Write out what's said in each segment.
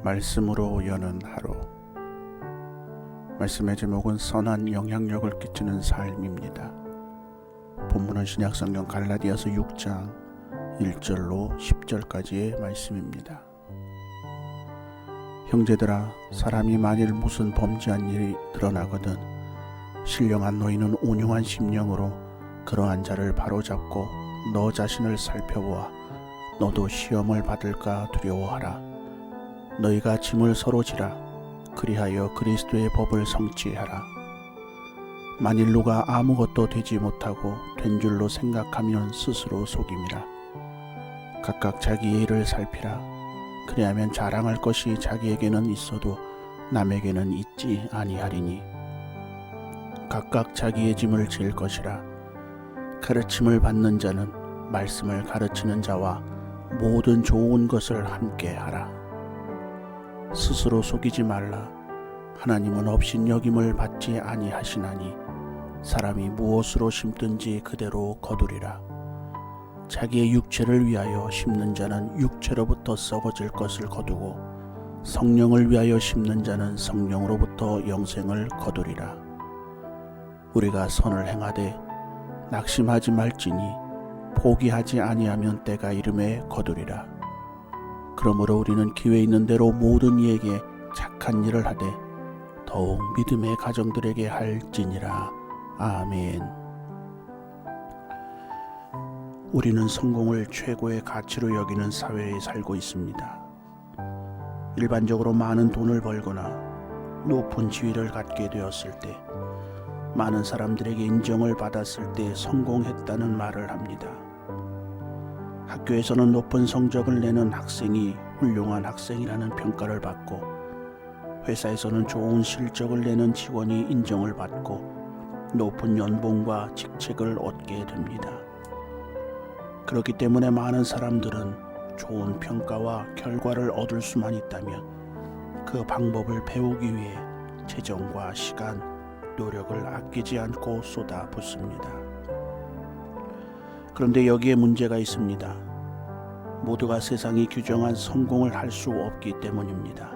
말씀으로 여는 하루. 말씀의 제목은 선한 영향력을 끼치는 삶입니다. 본문은 신약성경 갈라디아서 6장 1절로 10절까지의 말씀입니다. 형제들아, 사람이 만일 무슨 범죄한 일이 드러나거든 신령한 너희는 온유한 심령으로 그러한 자를 바로잡고 너 자신을 살펴보아 너도 시험을 받을까 두려워하라. 너희가 짐을 서로 지라. 그리하여 그리스도의 법을 성취하라. 만일 누가 아무것도 되지 못하고 된 줄로 생각하면 스스로 속임이라. 각각 자기의 일을 살피라. 그리하면 자랑할 것이 자기에게는 있어도 남에게는 있지 아니하리니. 각각 자기의 짐을 질 것이라. 가르침을 받는 자는 말씀을 가르치는 자와 모든 좋은 것을 함께 하라. 스스로 속이지 말라. 하나님은 업신여김을 받지 아니하시나니 사람이 무엇으로 심든지 그대로 거두리라. 자기의 육체를 위하여 심는 자는 육체로부터 썩어질 것을 거두고 성령을 위하여 심는 자는 성령으로부터 영생을 거두리라. 우리가 선을 행하되 낙심하지 말지니 포기하지 아니하면 때가 이름에 거두리라. 그러므로 우리는 기회 있는 대로 모든 이에게 착한 일을 하되 더욱 믿음의 가정들에게 할지니라. 아멘. 우리는 성공을 최고의 가치로 여기는 사회에 살고 있습니다. 일반적으로 많은 돈을 벌거나 높은 지위를 갖게 되었을 때, 많은 사람들에게 인정을 받았을 때 성공했다는 말을 합니다. 학교에서는 높은 성적을 내는 학생이 훌륭한 학생이라는 평가를 받고, 회사에서는 좋은 실적을 내는 직원이 인정을 받고 높은 연봉과 직책을 얻게 됩니다. 그렇기 때문에 많은 사람들은 좋은 평가와 결과를 얻을 수만 있다면 그 방법을 배우기 위해 재정과 시간, 노력을 아끼지 않고 쏟아붓습니다. 그런데 여기에 문제가 있습니다. 모두가 세상이 규정한 성공을 할 수 없기 때문입니다.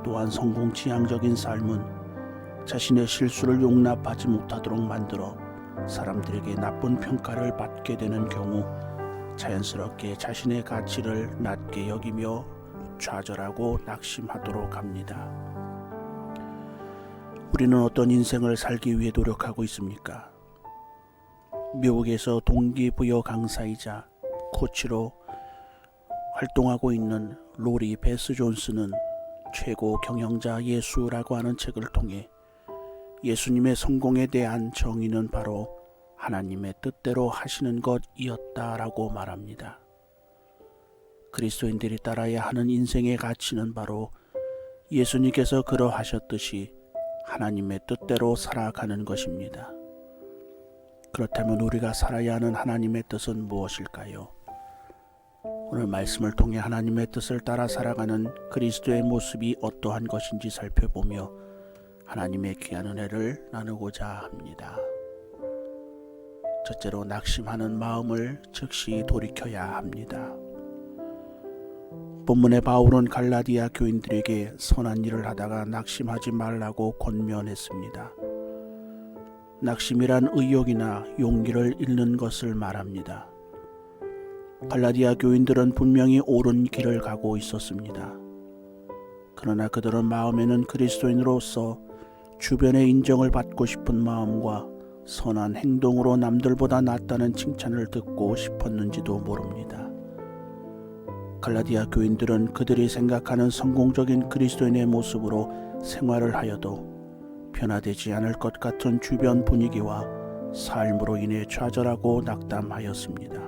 또한 성공 지향적인 삶은 자신의 실수를 용납하지 못하도록 만들어 사람들에게 나쁜 평가를 받게 되는 경우 자연스럽게 자신의 가치를 낮게 여기며 좌절하고 낙심하도록 합니다. 우리는 어떤 인생을 살기 위해 노력하고 있습니까? 미국에서 동기부여 강사이자 코치로 활동하고 있는 로리 베스 존스는 최고 경영자 예수라고 하는 책을 통해 예수님의 성공에 대한 정의는 바로 하나님의 뜻대로 하시는 것이었다라고 말합니다. 그리스도인들이 따라야 하는 인생의 가치는 바로 예수님께서 그러하셨듯이 하나님의 뜻대로 살아가는 것입니다. 그렇다면 우리가 살아야 하는 하나님의 뜻은 무엇일까요? 오늘 말씀을 통해 하나님의 뜻을 따라 살아가는 그리스도의 모습이 어떠한 것인지 살펴보며 하나님의 귀한 은혜를 나누고자 합니다. 첫째로, 낙심하는 마음을 즉시 돌이켜야 합니다. 본문의 바울은 갈라디아 교인들에게 선한 일을 하다가 낙심하지 말라고 권면했습니다. 낙심이란 의욕이나 용기를 잃는 것을 말합니다. 갈라디아 교인들은 분명히 옳은 길을 가고 있었습니다. 그러나 그들은 마음에는 그리스도인으로서 주변의 인정을 받고 싶은 마음과 선한 행동으로 남들보다 낫다는 칭찬을 듣고 싶었는지도 모릅니다. 갈라디아 교인들은 그들이 생각하는 성공적인 그리스도인의 모습으로 생활을 하여도 변화되지 않을 것 같은 주변 분위기와 삶으로 인해 좌절하고 낙담하였습니다.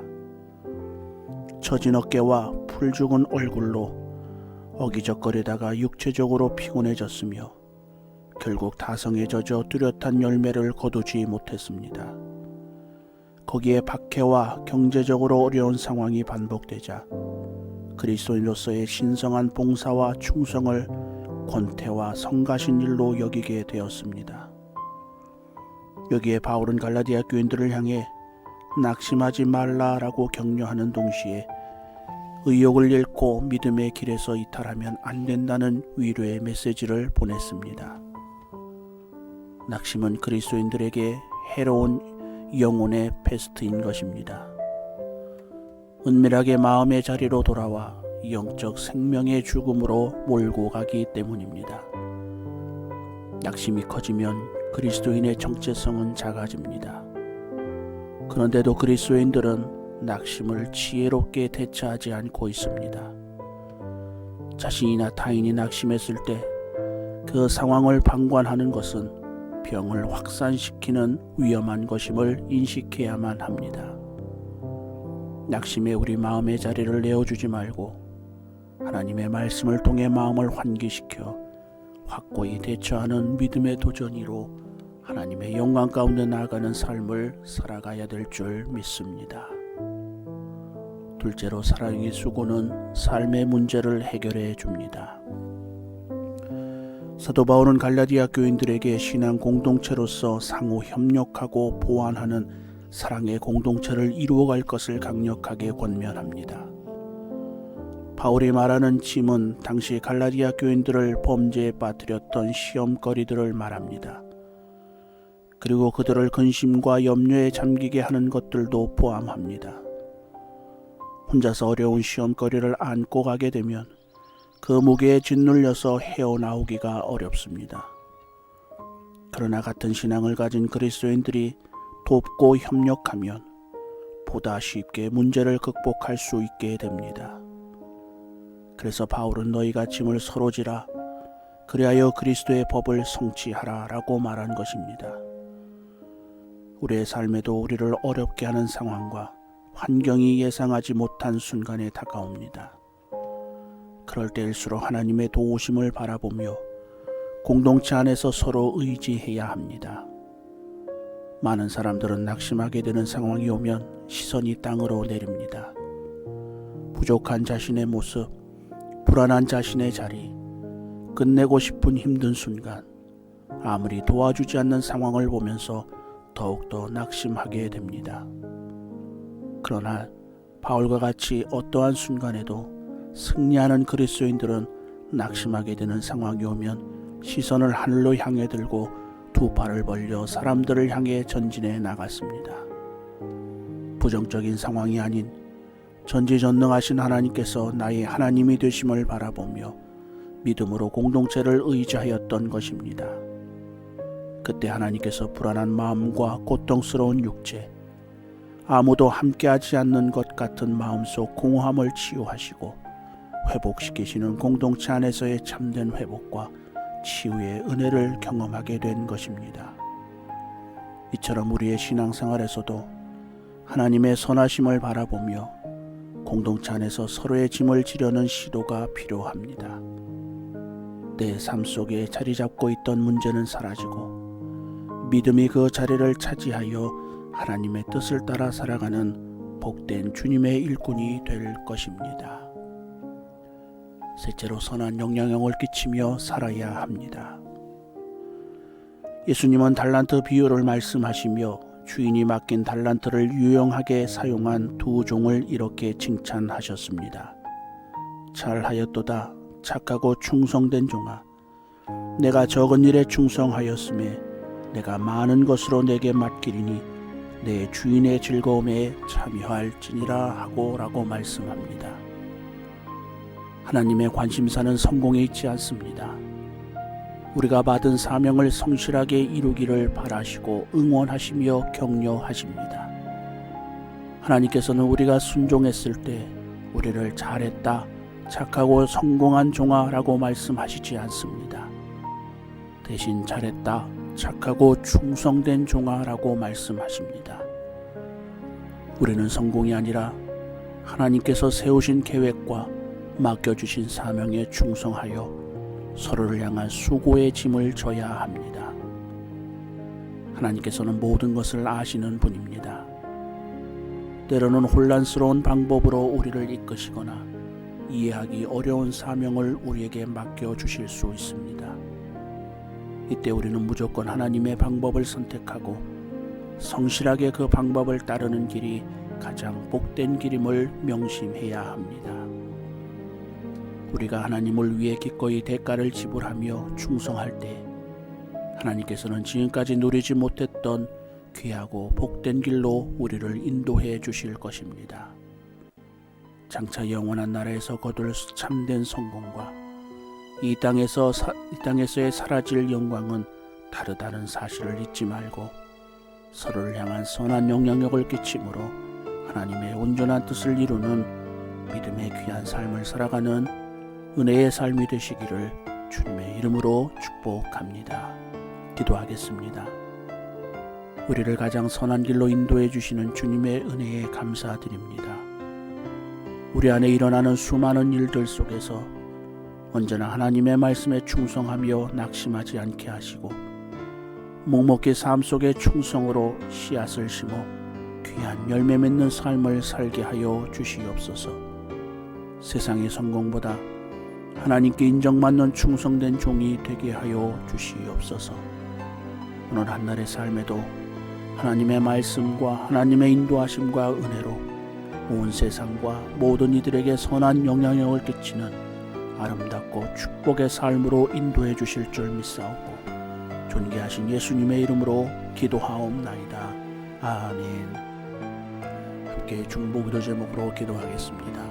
처진 어깨와 풀죽은 얼굴로 어기적거리다가 육체적으로 피곤해졌으며 결국 타성에 젖어 뚜렷한 열매를 거두지 못했습니다. 거기에 박해와 경제적으로 어려운 상황이 반복되자 그리스도인으로서의 신성한 봉사와 충성을 권태와 성가신 일로 여기게 되었습니다. 여기에 바울은 갈라디아 교인들을 향해 낙심하지 말라라고 격려하는 동시에 의욕을 잃고 믿음의 길에서 이탈하면 안 된다는 위로의 메시지를 보냈습니다. 낙심은 그리스도인들에게 해로운 영혼의 패스트인 것입니다. 은밀하게 마음의 자리로 돌아와 영적 생명의 죽음으로 몰고 가기 때문입니다. 낙심이 커지면 그리스도인의 정체성은 작아집니다. 그런데도 그리스도인들은 낙심을 지혜롭게 대처하지 않고 있습니다. 자신이나 타인이 낙심했을 때 그 상황을 방관하는 것은 병을 확산시키는 위험한 것임을 인식해야만 합니다. 낙심에 우리 마음의 자리를 내어주지 말고 하나님의 말씀을 통해 마음을 환기시켜 확고히 대처하는 믿음의 도전이로 하나님의 영광 가운데 나아가는 삶을 살아가야 될 줄 믿습니다. 둘째로 사랑의 수고는 삶의 문제를 해결해 줍니다. 사도 바울은 갈라디아 교인들에게 신앙 공동체로서 상호 협력하고 보완하는 사랑의 공동체를 이루어갈 것을 강력하게 권면합니다. 바울이 말하는 짐은 당시 갈라디아 교인들을 범죄에 빠뜨렸던 시험거리들을 말합니다. 그리고 그들을 근심과 염려에 잠기게 하는 것들도 포함합니다. 혼자서 어려운 시험거리를 안고 가게 되면 그 무게에 짓눌려서 헤어나오기가 어렵습니다. 그러나 같은 신앙을 가진 그리스도인들이 돕고 협력하면 보다 쉽게 문제를 극복할 수 있게 됩니다. 그래서 바울은 너희가 짐을 서로 지라 그리하여 그리스도의 법을 성취하라 라고 말한 것입니다. 우리의 삶에도 우리를 어렵게 하는 상황과 환경이 예상하지 못한 순간에 다가옵니다. 그럴 때일수록 하나님의 도우심을 바라보며 공동체 안에서 서로 의지해야 합니다. 많은 사람들은 낙심하게 되는 상황이 오면 시선이 땅으로 내립니다. 부족한 자신의 모습, 불안한 자신의 자리, 끝내고 싶은 힘든 순간, 아무리 도와주지 않는 상황을 보면서 더욱더 낙심하게 됩니다. 그러나 바울과 같이 어떠한 순간에도 승리하는 그리스도인들은 낙심하게 되는 상황이 오면 시선을 하늘로 향해 들고 두 팔을 벌려 사람들을 향해 전진해 나갔습니다. 부정적인 상황이 아닌 전지전능하신 하나님께서 나의 하나님이 되심을 바라보며 믿음으로 공동체를 의지하였던 것입니다. 그때 하나님께서 불안한 마음과 고통스러운 육체, 아무도 함께하지 않는 것 같은 마음속 공허함을 치유하시고 회복시키시는 공동체 안에서의 참된 회복과 치유의 은혜를 경험하게 된 것입니다. 이처럼 우리의 신앙생활에서도 하나님의 선하심을 바라보며 공동체 안에서 서로의 짐을 지려는 시도가 필요합니다. 내 삶 속에 자리 잡고 있던 문제는 사라지고 믿음이 그 자리를 차지하여 하나님의 뜻을 따라 살아가는 복된 주님의 일꾼이 될 것입니다. 셋째로 선한 영향력을 끼치며 살아야 합니다. 예수님은 달란트 비유를 말씀하시며 주인이 맡긴 달란트를 유용하게 사용한 두 종을 이렇게 칭찬하셨습니다. 잘하였도다 착하고 충성된 종아, 내가 적은 일에 충성하였음에 내가 많은 것으로 내게 맡기리니 내 주인의 즐거움에 참여할지니라 하고 라고 말씀합니다. 하나님의 관심사는 성공에 있지 않습니다. 우리가 받은 사명을 성실하게 이루기를 바라시고 응원하시며 격려하십니다. 하나님께서는 우리가 순종했을 때 우리를 잘했다, 착하고 성공한 종아라고 말씀하시지 않습니다. 대신 잘했다, 착하고 충성된 종아라고 말씀하십니다. 우리는 성공이 아니라 하나님께서 세우신 계획과 맡겨주신 사명에 충성하여 서로를 향한 수고의 짐을 져야 합니다. 하나님께서는 모든 것을 아시는 분입니다. 때로는 혼란스러운 방법으로 우리를 이끄시거나 이해하기 어려운 사명을 우리에게 맡겨주실 수 있습니다. 이때 우리는 무조건 하나님의 방법을 선택하고 성실하게 그 방법을 따르는 길이 가장 복된 길임을 명심해야 합니다. 우리가 하나님을 위해 기꺼이 대가를 지불하며 충성할 때 하나님께서는 지금까지 누리지 못했던 귀하고 복된 길로 우리를 인도해 주실 것입니다. 장차 영원한 나라에서 거둘 참된 성공과 이 땅에서의 사라질 영광은 다르다는 사실을 잊지 말고 서로를 향한 선한 영향력을 끼침으로 하나님의 온전한 뜻을 이루는 믿음의 귀한 삶을 살아가는 은혜의 삶이 되시기를 주님의 이름으로 축복합니다. 기도하겠습니다. 우리를 가장 선한 길로 인도해 주시는 주님의 은혜에 감사드립니다. 우리 안에 일어나는 수많은 일들 속에서 언제나 하나님의 말씀에 충성하며 낙심하지 않게 하시고 묵묵히 삶 속에 충성으로 씨앗을 심어 귀한 열매 맺는 삶을 살게 하여 주시옵소서. 세상의 성공보다 하나님께 인정받는 충성된 종이 되게 하여 주시옵소서. 오늘 한날의 삶에도 하나님의 말씀과 하나님의 인도하심과 은혜로 온 세상과 모든 이들에게 선한 영향력을 끼치는 아름답고 축복의 삶으로 인도해 주실 줄 믿사오고 존귀하신 예수님의 이름으로 기도하옵나이다. 아멘. 함께 중보기도 제목으로 기도하겠습니다.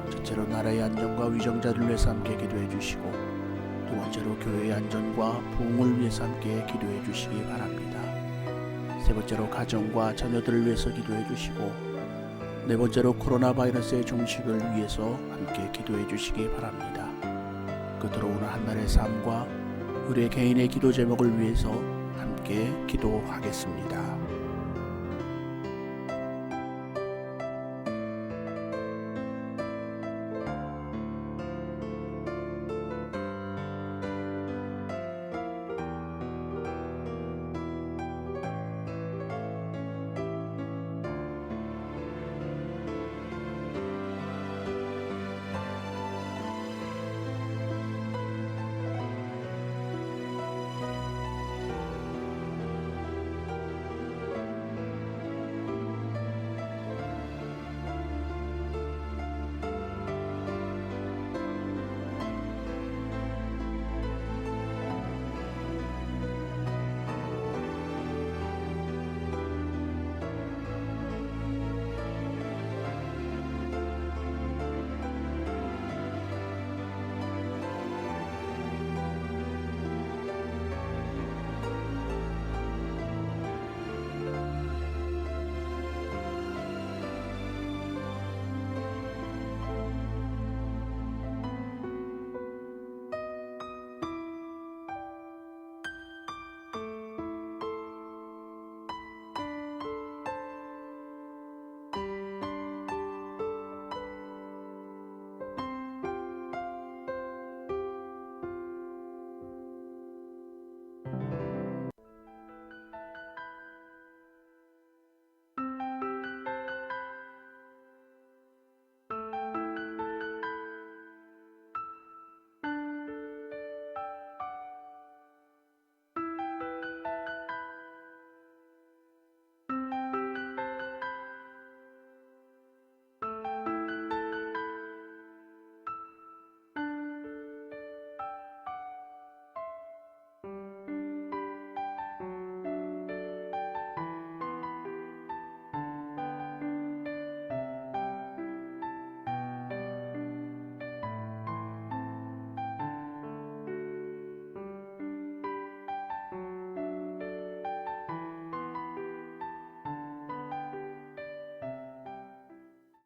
첫째로 나라의 안전과 위정자들을 위해서 함께 기도해 주시고 두 번째로 교회의 안전과 부흥을 위해서 함께 기도해 주시기 바랍니다. 세 번째로 가정과 자녀들을 위해서 기도해 주시고 네 번째로 코로나 바이러스의 종식을 위해서 함께 기도해 주시기 바랍니다. 끝으로 오늘 한날의 삶과 우리의 개인의 기도 제목을 위해서 함께 기도하겠습니다.